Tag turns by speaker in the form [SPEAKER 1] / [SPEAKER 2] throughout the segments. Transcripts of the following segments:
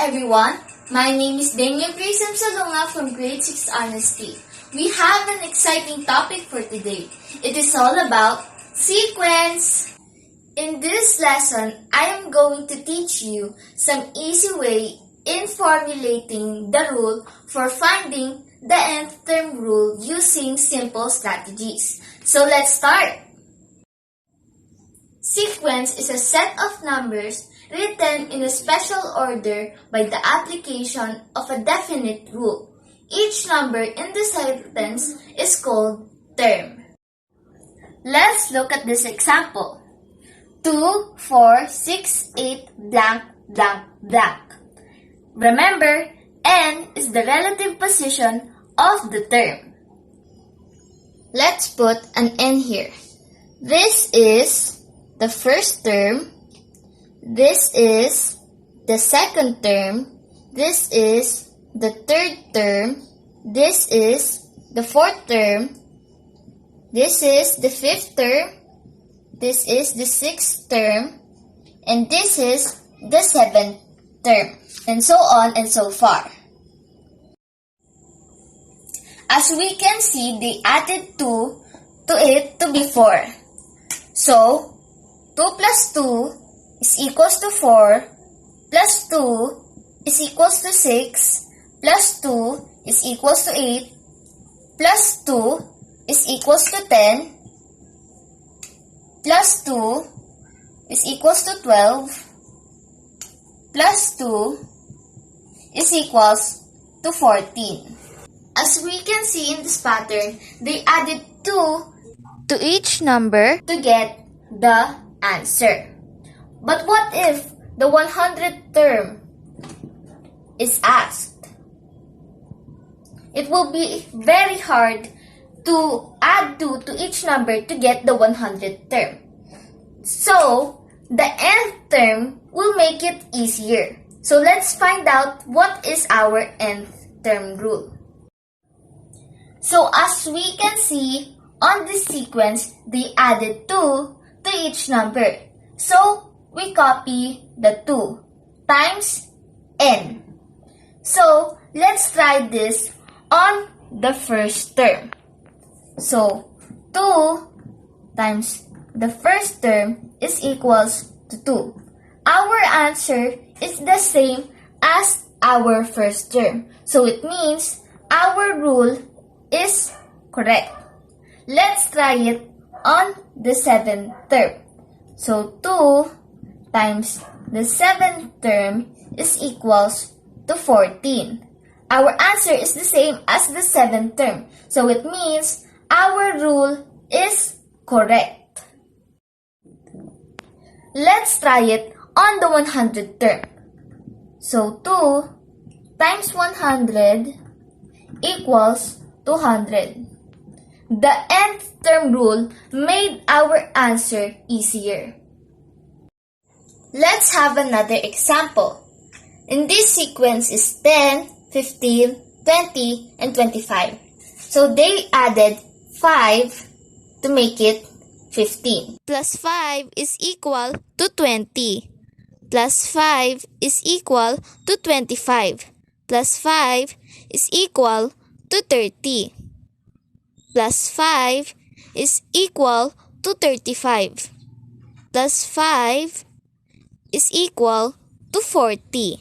[SPEAKER 1] everyone. My name is Daniel Grayson Salonga from Grade 6 Honesty. We have an exciting topic for today. It is all about sequence. In this lesson, I am going to teach you some easy way in formulating the rule for finding the nth term rule using simple strategies. So let's start. Sequence is a set of numbers written in a special order by the application of a definite rule. Each number in the sentence is called term. Let's look at this example. 2, 4, 6, 8, blank, blank, blank. Remember, n is the relative position of the term. Let's put an n here. This is the first term. This is the second term. This is the third term. This is the fourth term. This is the fifth term. This is the sixth term. And this is the seventh term. And so on and so far. As we can see, they added 2 to it to be 4. So, 2 plus 2 is equals to 4, plus 2 is equals to 6, plus 2 is equals to 8, plus 2 is equals to 10, plus 2 is equals to 12, plus 2 is equals to 14. As we can see in this pattern, they added 2 to each number to get the answer. But what if the 100th term is asked? It will be very hard to add 2 to each number to get the 100th term. So, the nth term will make it easier. So, let's find out what is our nth term rule. So, as we can see on this sequence, they added 2 to each number. So, we copy the 2 times n. So, let's try this on the first term. So, 2 times the first term is equals to 2. Our answer is the same as our first term. So, it means our rule is correct. Let's try it on the seventh term. So, 2 times the seventh term is equals to 14. Our answer is the same as the seventh term. So, it means our rule is correct. Let's try it on the 100th term. So, 2 times 100 equals 200. The nth term rule made our answer easier. Let's have another example. In this sequence is 10, 15, 20, and 25. So they added 5 to make it 15.
[SPEAKER 2] Plus 5 is equal to 20. Plus 5 is equal to 25. Plus 5 is equal to 30. Plus 5 is equal to 35. Plus 5 is equal to 40.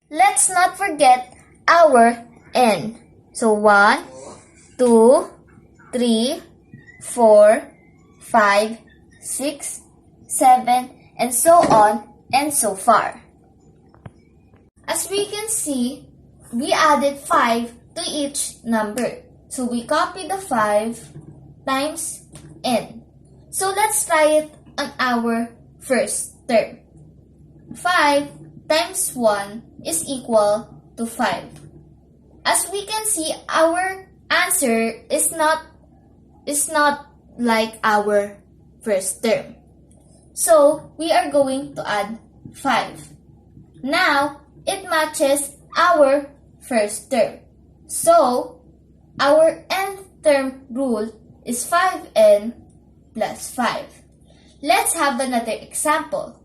[SPEAKER 1] Let's not forget our n. So 1, 2, 3, 4, 5, 6, 7, and so on and so far. As we can see, we added 5 to each number. So we copy the 5 times n. So let's try it on our first term. 5 times 1 is equal to 5. As we can see, our answer is not like our first term. So we are going to add 5. Now, it matches our first term. So, our nth term rule is 5n plus 5. Let's have another example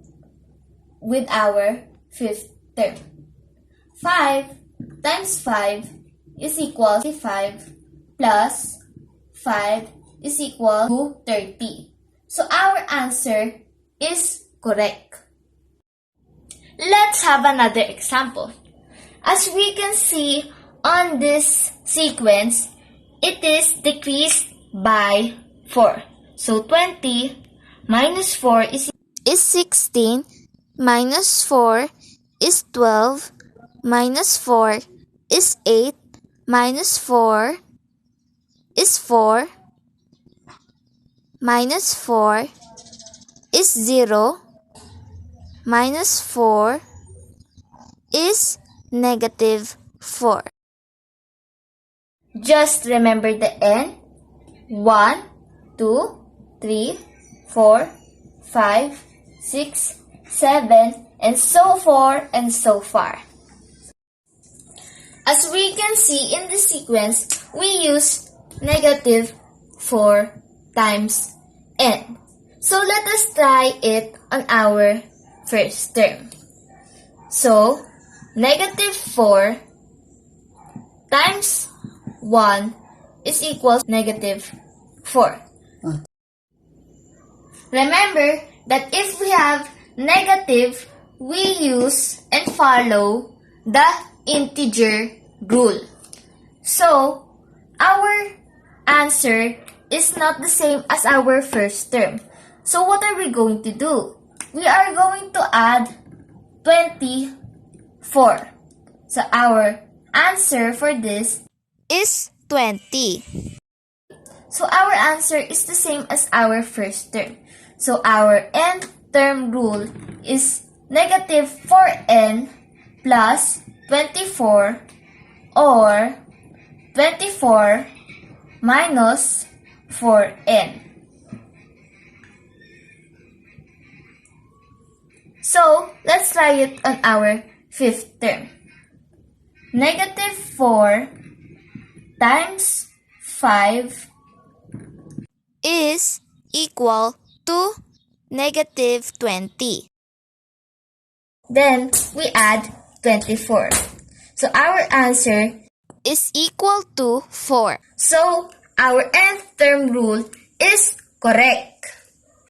[SPEAKER 1] with our fifth term. 5 times 5 is equal to 5 plus 5 is equal to 30. So our answer is correct. Let's have another example. As we can see on this sequence, it is decreased by 4. So 20 minus 4 is
[SPEAKER 2] 16, minus 4 is 12, minus 4 is 8, minus 4 is 4, minus 4 is 0, minus 4 is negative 4.
[SPEAKER 1] Just remember the n. 1, 2, 3, 4, 5, 6, 7, and so forth and so far. As we can see in the sequence, we use negative 4 times n. So let us try it on our first term. So, negative 4 times 1 is equal to negative 4. Remember that if we have negative, we use and follow the integer rule. So, our answer is not the same as our first term. So, what are we going to do? We are going to add 24. So, our answer for this
[SPEAKER 2] Is 20.
[SPEAKER 1] So our answer is the same as our first term. So our nth term rule is negative 4n plus 24 or 24 minus 4n. So let's try it on our fifth term. Negative 4 times 5
[SPEAKER 2] is equal to negative 20.
[SPEAKER 1] Then we add 24. So our answer
[SPEAKER 2] Is equal to 4.
[SPEAKER 1] So our nth term rule is correct.